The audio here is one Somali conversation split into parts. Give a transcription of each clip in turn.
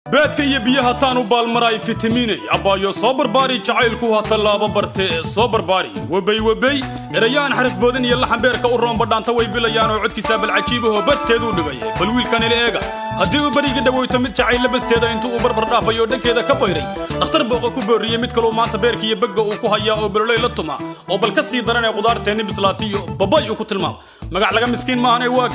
beedka iyo biyaha taanu baalmaray fitamiinay abaayo soo barbaari jacaylku ha talaabo barte soo barbaari wabay erayaan xarif boodan iyo laxan beerka u roon badhaanta way bilayaan oo codkiisa bal cajiib ah barteedu u dhigay bal wiilkan ila eega hadii uu bariga dhawayto mid jacayl labasteeda intuu u barbar dhaafayo dhankeeda ka bayray dhakhtar booqa ku booriyay mid kale oo maanta beerka iyo bagga uu ku hayaa oo balolay la tuma oo bal ka sii daran ee qudaarteeni bislaatiyo babay uu ku tilmaam magac laga miskiin maahan waa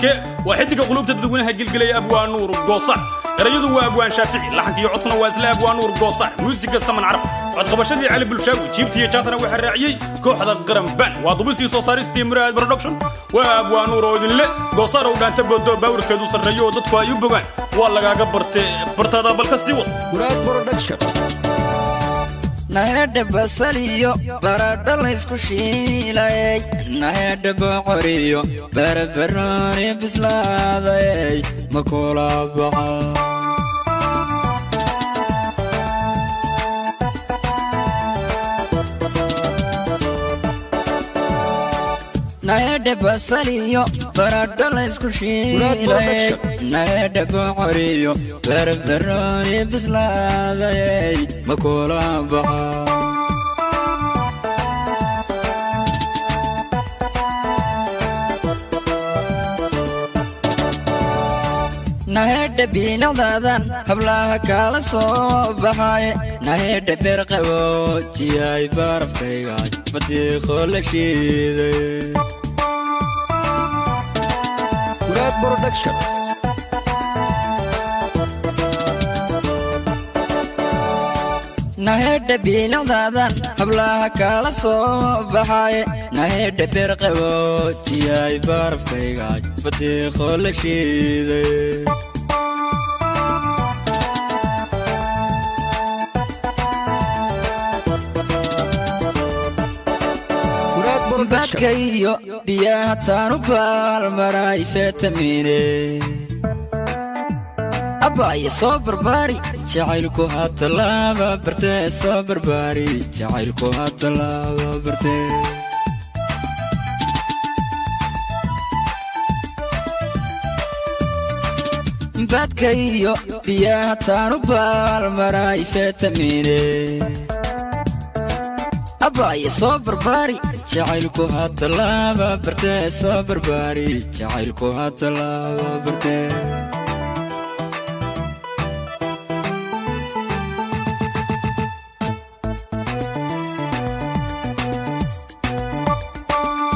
waa xidiga qulubta dadweynaha gilgilay abwaan nuur goosac erayadu waa abwaan shaafici laxankiyo codkuna waa isla abwaan nuur goosac muusiga saman carab cod qabashadii cali bulshaawi jiibtiyo jaatana waxa raaciyay kooxda qaranban waa dubisii soo saaristii muraad production waa abwaan nuur oo idinle goosac oo dhaanta boodo baawrkeedu sarreeyo dadku ay u bogaan waa lagaaga bartada balka sii wad muraad production nahada basaliyo baradho la isku shiilay nahada boqoriyo barbarooni bislaaday makula baxa nahada basaliyo baradho la isku shiilay nahada boqoriyo barbarooni bislaaday makula baxa nahada biinadadan hablaha kala soo baxay nahada berqabo jiyay barafkayga badiiqo la shiiday muraad production nahada biinadadan hablaha kala soo baxay nahada berqabo jiyay barafkayga badiiqo la shiiday badkayo biyaha taanu baalmaray fitamiine abaayo soo barbaari jacaylku ha talaaba barte soo barbaari jacaylku ha talaaba barte badkayo biyaha taanu baalmaray fitamiine abaayo soo barbaari jacaylku ha talaaba barte soo barbaari jacaylku ha talaaba barte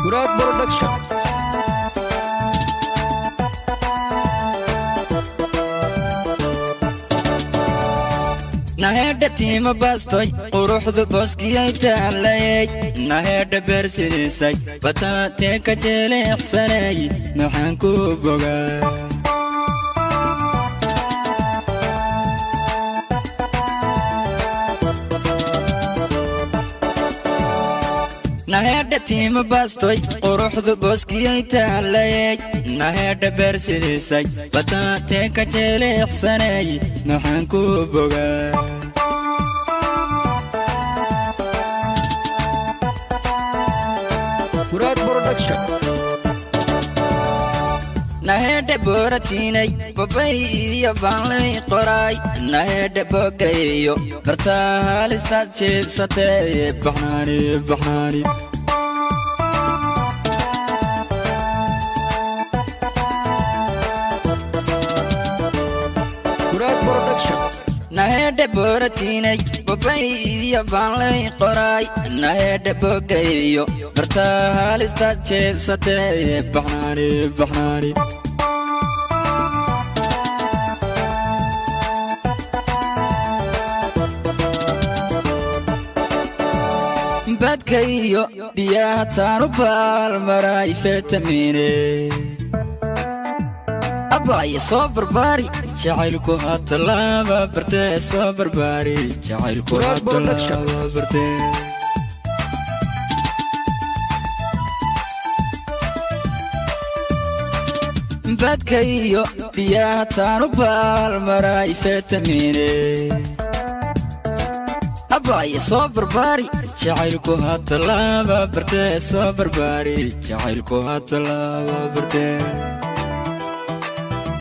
muraad production nahada tiima baastoy quruxdu booskiyay taalay nahada beersidiisay bataatee ka jeleecsanay maxaan ku bogaa nahada tiima baastoy quruxdu booskiyay taalay nahada beersidiisay bataatee ka jeleecsanay maxaan ku bogaa muraad production nahada booratinay babay iyo baanlay qoray nahada bogayo bartaa halistaad jeebsatay baxnaani muraad production nahada booratinay babay iyo baanlay qoray nahada bogayo bartaa halistaad jeebsatay baxnaani badkayo biyaha taanu baalmaray fitamiine abaayo soo barbaari jacaylku ha talaaba barte soo barbaari jacaylku ha talaaba barte badkayo biyaha taanu baalmaray fitamiine abaayo soo barbaari jacaylku ha talaaba barte soo barbaari jacaylku ha talaaba barte